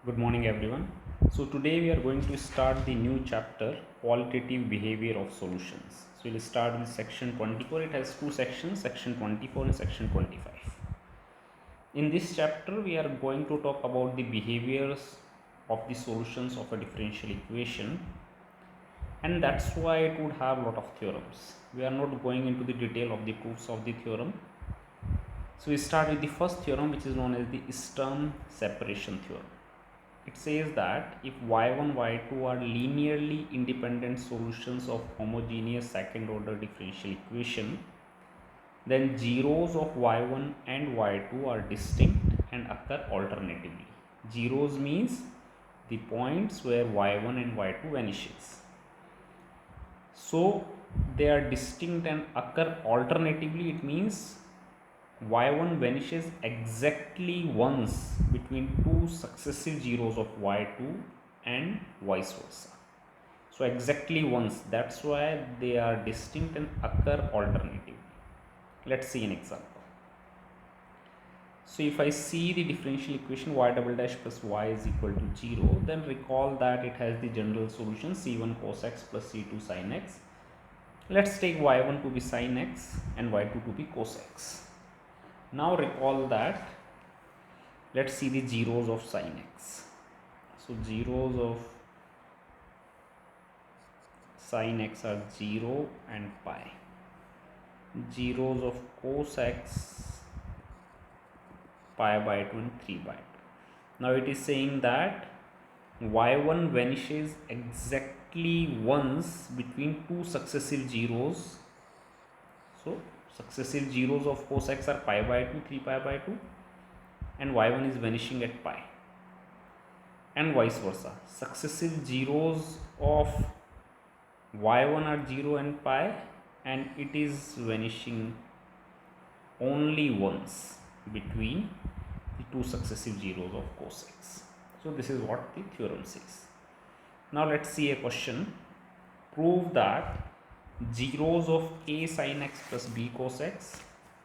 Good morning, everyone. So, today we are going to start the new chapter Qualitative Behavior of Solutions. So, we'll start with section 24. It has two sections, section 24 and section 25. In this chapter, we are going to talk about the behaviors of the solutions of a differential equation, and that's why it would have a lot of theorems. We are not going into the detail of the proofs of the theorem. So, we start with the first theorem, which is known as the Sturm separation theorem. It says that if y1 y2 are linearly independent solutions of homogeneous second order differential equation, then zeros of y1 and y2 are distinct and occur alternatively. Zeros means the points where y1 and y2 vanishes. So they are distinct and occur alternatively. It means y1 vanishes exactly once between two successive zeros of y2 and vice versa. So exactly once, that's why they are distinct and occur alternatively. Let's see an example. So if I see the differential equation y double dash plus y is equal to 0, then recall that it has the general solution c1 cos x plus c2 sin x. Let's take y1 to be sin x and y2 to be cos x. Now recall that, let's see the zeros of sin x. So zeros of sin x are 0 and pi. Zeros of cos x, pi by 2 and 3 by 2. Now it is saying that y1 vanishes exactly once between two successive zeros. So successive zeros of cos x are pi by 2, 3 pi by 2, and y1 is vanishing at pi, and vice versa. Successive zeros of y1 are 0 and pi, and it is vanishing only once between the two successive zeros of cos x. So this is what the theorem says. Now let's see a question. Prove that zeros of a sin x plus b cos x,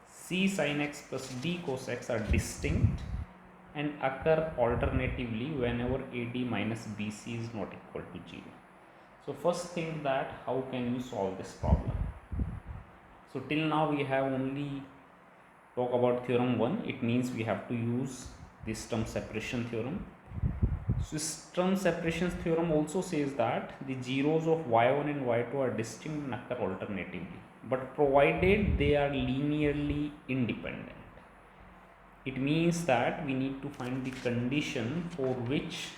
c sin x plus d cos x are distinct and occur alternatively whenever AD minus BC is not equal to 0. So first thing, that how can you solve this problem? So till now we have only talk about theorem 1. It means we have to use the Sturm separation theorem. So Sturm separation theorem also says that the zeros of y1 and y2 are distinct and occur alternatively, but provided they are linearly independent. It means that we need to find the condition for which,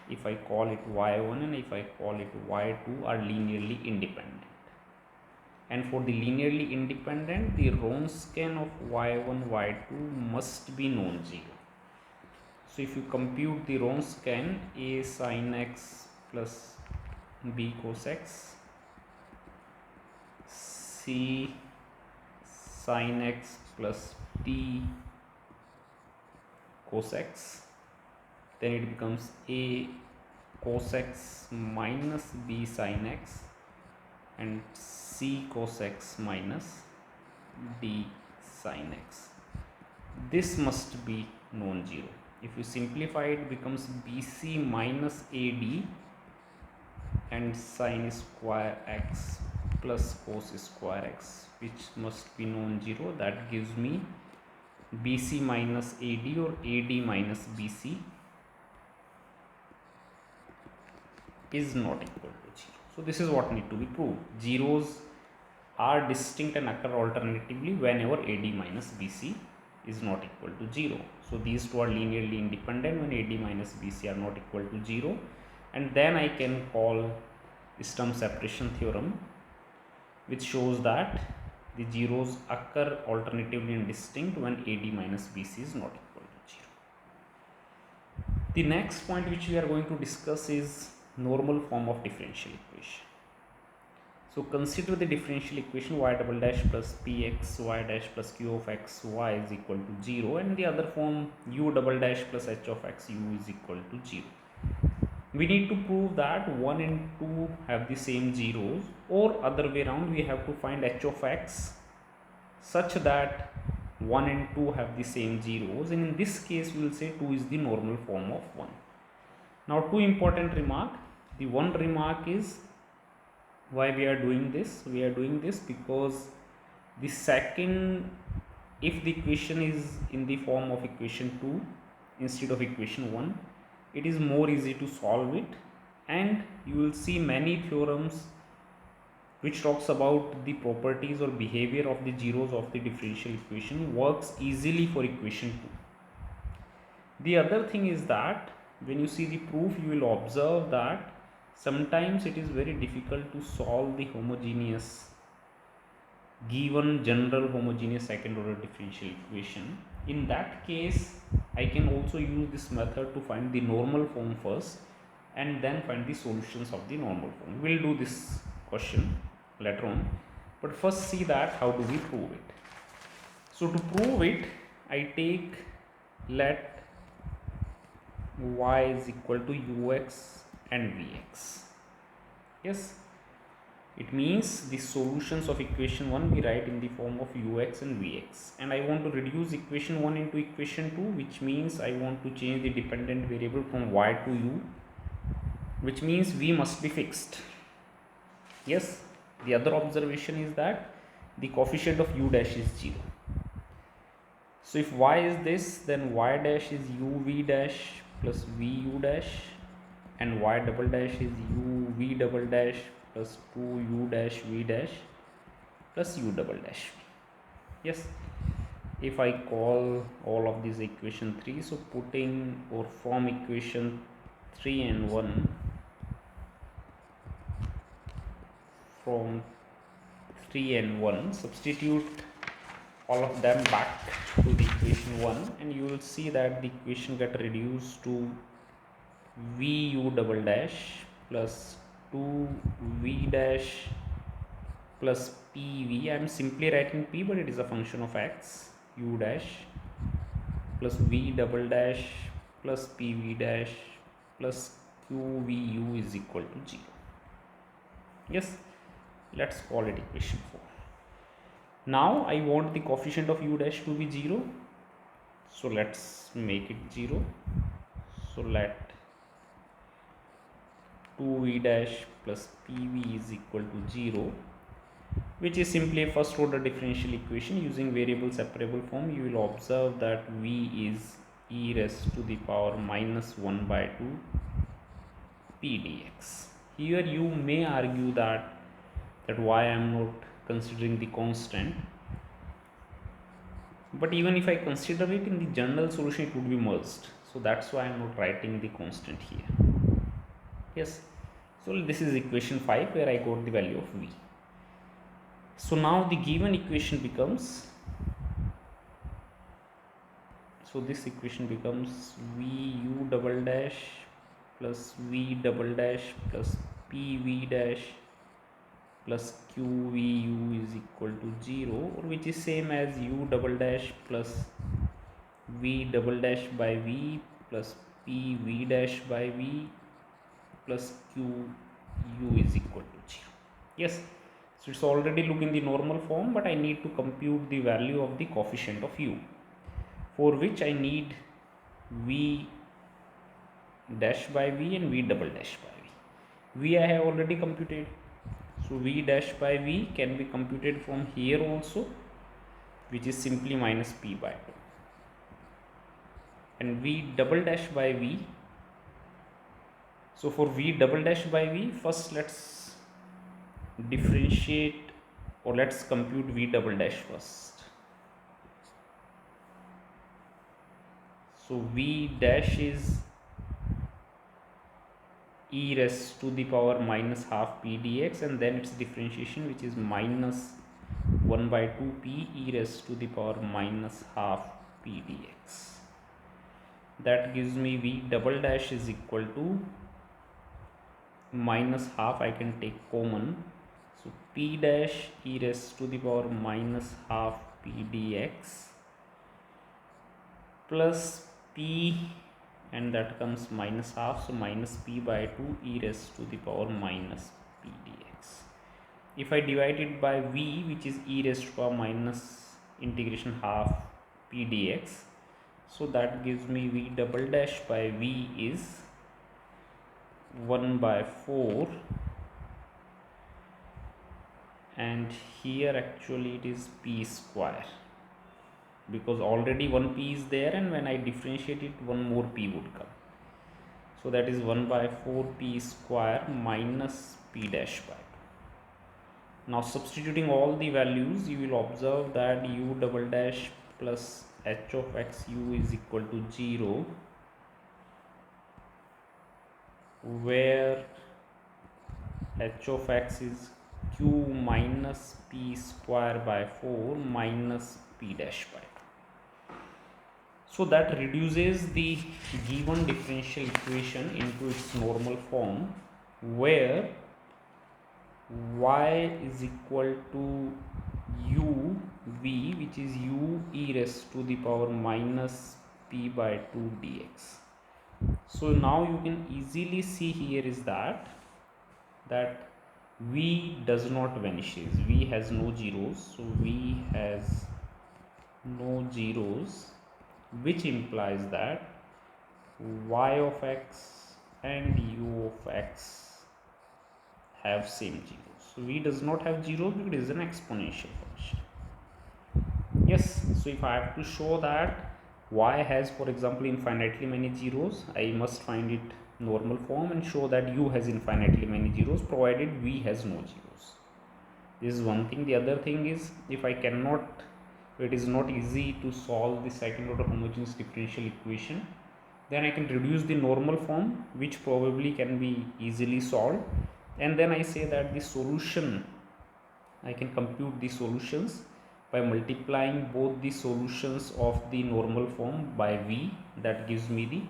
if I call it y1 and if I call it y2 are linearly independent. And for the linearly independent, the Wronskian of y1 y2 must be non-zero. So if you compute the Wronskian, a sin x plus b cos x, c sin x plus d cos x, then it becomes a cos x minus b sin x and c cos x minus d sin x. This must be non-zero. If you simplify, it becomes bc minus ad and sin square x plus cos square x, which must be non-zero. That gives me bc minus ad or ad minus bc is not equal to 0. So this is what need to be proved. Zeros are distinct and occur alternatively whenever ad minus bc is not equal to 0. So these two are linearly independent when ad minus bc are not equal to 0, and then I can call Sturm separation theorem, which shows that the zeros occur alternatively and distinct when ad minus bc is not equal to 0. The next point which we are going to discuss is normal form of differential equation. So consider the differential equation y double dash plus px y dash plus q of x y is equal to 0, and the other form u double dash plus h of x u is equal to 0. We need to prove that 1 and 2 have the same zeros, or other way around, we have to find h of x such that 1 and 2 have the same zeros, and in this case we will say 2 is the normal form of 1. Now two important remark. The one remark is why we are doing this. We are doing this because the second, if the equation is in the form of equation 2 instead of equation 1, it is more easy to solve it, and you will see many theorems which talks about the properties or behavior of the zeros of the differential equation works easily for equation 2. The other thing is that when you see the proof, you will observe that sometimes it is very difficult to solve the homogeneous given general homogeneous second order differential equation. In that case, I can also use this method to find the normal form first and then find the solutions of the normal form. We will do this question later on, but first see that how do we prove it. So to prove it, I take let y is equal to ux and vx. Yes, it means the solutions of equation 1 we write in the form of ux and vx, and I want to reduce equation 1 into equation 2, which means I want to change the dependent variable from y to u, which means v must be fixed. Yes, the other observation is that the coefficient of u dash is 0. So if y is this, then y dash is uv dash plus vu dash, and y double dash is uv double dash plus 2u dash v dash plus u double dash v. Yes, if I call all of these equation 3, so putting or from equation 3 and 1, from 3 and 1, substitute all of them back to the equation 1, and you will see that the equation get reduced to vu double dash plus 2v dash plus pv. I am simply writing p, but it is a function of x, u dash plus v double dash plus pv dash plus qvu is equal to 0. Yes, let's call it equation 4. Now I want the coefficient of u dash to be 0, so let's make it 0. So let 2v dash plus pv is equal to 0, which is simply a first order differential equation using variable separable form. You will observe that v is e raised to the power minus 1 by 2 p dx. Here you may argue that why I am not considering the constant, but even if I consider it in the general solution, it would be merged, so that's why I am not writing the constant here. Yes, so this is equation 5 where I got the value of v. So now the given equation becomes, so this equation becomes vu double dash plus v double dash plus pv dash plus qvu is equal to 0, or which is same as u double dash plus v double dash by v plus pv dash by v plus qu is equal to 0. Yes, so it's already looking the normal form, but I need to compute the value of the coefficient of u, for which I need v dash by v and v double dash by v. V I have already computed, so v dash by v can be computed from here also, which is simply minus p by 2, and v double dash by v. So for v double dash by v, first let's differentiate, or let's compute v double dash first. So v dash is e raised to the power minus half p dx, and then its differentiation, which is minus 1 by 2 p e raised to the power minus half p dx. That gives me v double dash is equal to minus half, I can take common, so p dash e raised to the power minus half p dx plus p, and that comes minus half, so minus p by 2 e raised to the power minus p dx. If I divide it by v, which is e raised to power minus integration half p dx. So that gives me v double dash by v is 1 by 4, and here actually it is p square, because already one p is there, and when I differentiate it, one more p would come. So that is 1 by 4 p square minus p dash by 2. Now substituting all the values, you will observe that u double dash plus h of x u is equal to 0, where h of x is q minus p square by 4 minus p dash by 2. So that reduces the given differential equation into its normal form, where y is equal to u v, which is u e raised to the power minus p by 2 dx. So now you can easily see here is that v does not vanishes, v has no zeros, so v has no zeros, which implies that y of x and u of x have same zeros. So v does not have zeros because it is an exponential function. Yes, so if I have to show that y has, for example, infinitely many zeros, I must find it normal form and show that u has infinitely many zeros, provided v has no zeros. This is one thing. The other thing is, if I cannot, it is not easy to solve the second order homogeneous differential equation, then I can reduce the normal form, which probably can be easily solved, and then I say that the solution, I can compute the solutions by multiplying both the solutions of the normal form by v. That gives me the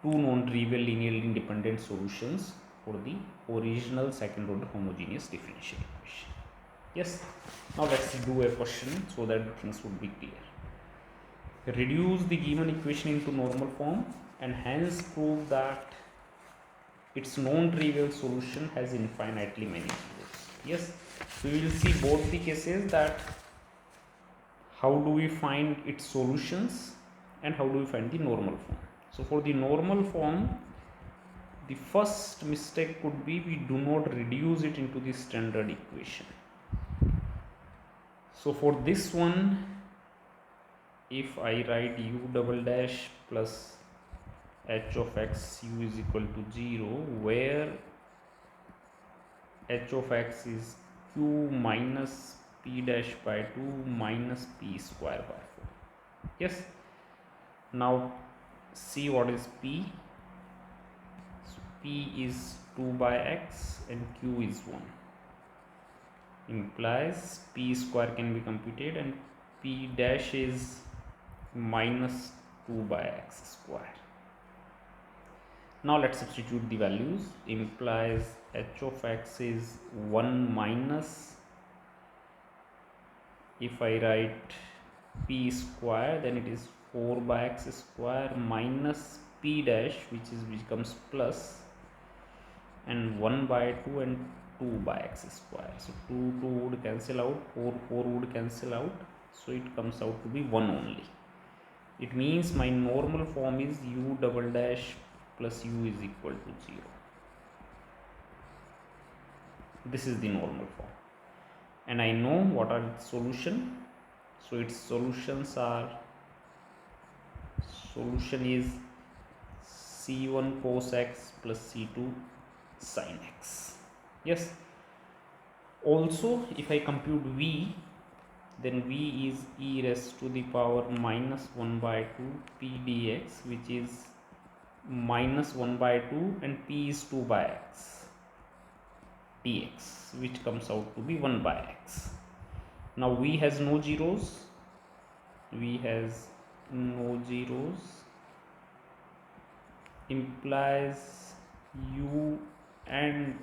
two non-trivial linearly independent solutions for the original second order homogeneous differential equation. Yes, now let's do a question so that the things would be clear. Reduce the given equation into normal form and hence prove that its non-trivial solution has infinitely many zeros. Yes, so we will see both the cases, that how do we find its solutions and how do we find the normal form. So for the normal form, the first mistake could be we do not reduce it into the standard equation. So for this one, if I write u double dash plus h of x u is equal to 0, where h of x is q minus p dash by 2 minus p square by 4. Yes, now see what is p. So p is 2 by x and q is 1, implies p square can be computed and p dash is minus 2 by x square. Now let's substitute the values. Implies h of x is 1 minus, if I write p square, then it is 4 by x square minus p dash, which becomes plus, and 1 by 2 and 2 by x square. So 2 would cancel out, 4 would cancel out, so it comes out to be 1 only. It means my normal form is u double dash plus u is equal to 0. This is the normal form, and I know what are its solution. So its solutions are, solution is c1 cos x plus c2 sin x. Yes, also if I compute v, then v is e raised to the power minus 1 by 2 p dx, which is minus 1 by 2, and p is 2 by x dx, which comes out to be 1 by x. Now v has no zeros, implies u and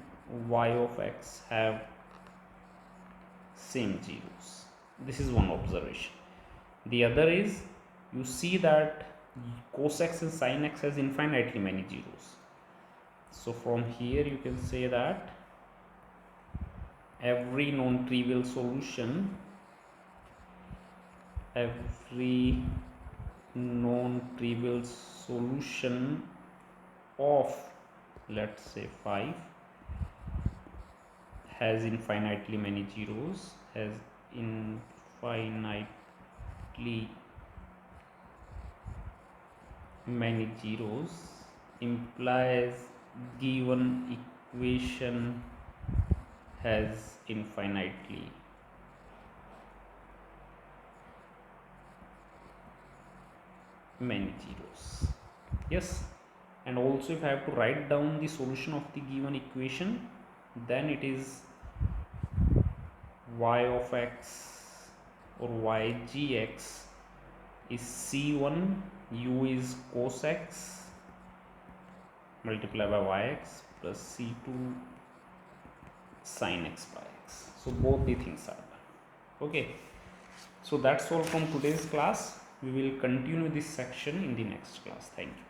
y of x have same zeros. This is one observation. The other is, you see that cos x and sin x has infinitely many zeros. So from here you can say that every non-trivial solution every non-trivial solution of, let's say, 5 has infinitely many zeros, has infinitely many zeros, implies given equation has infinitely many zeros. Yes, and also if I have to write down the solution of the given equation, then it is y of x or ygx is c1, u is cos x multiplied by yx plus c2 sin x by x. So both the things are done. Okay, so that's all from today's class. We will continue this section in the next class. Thank you.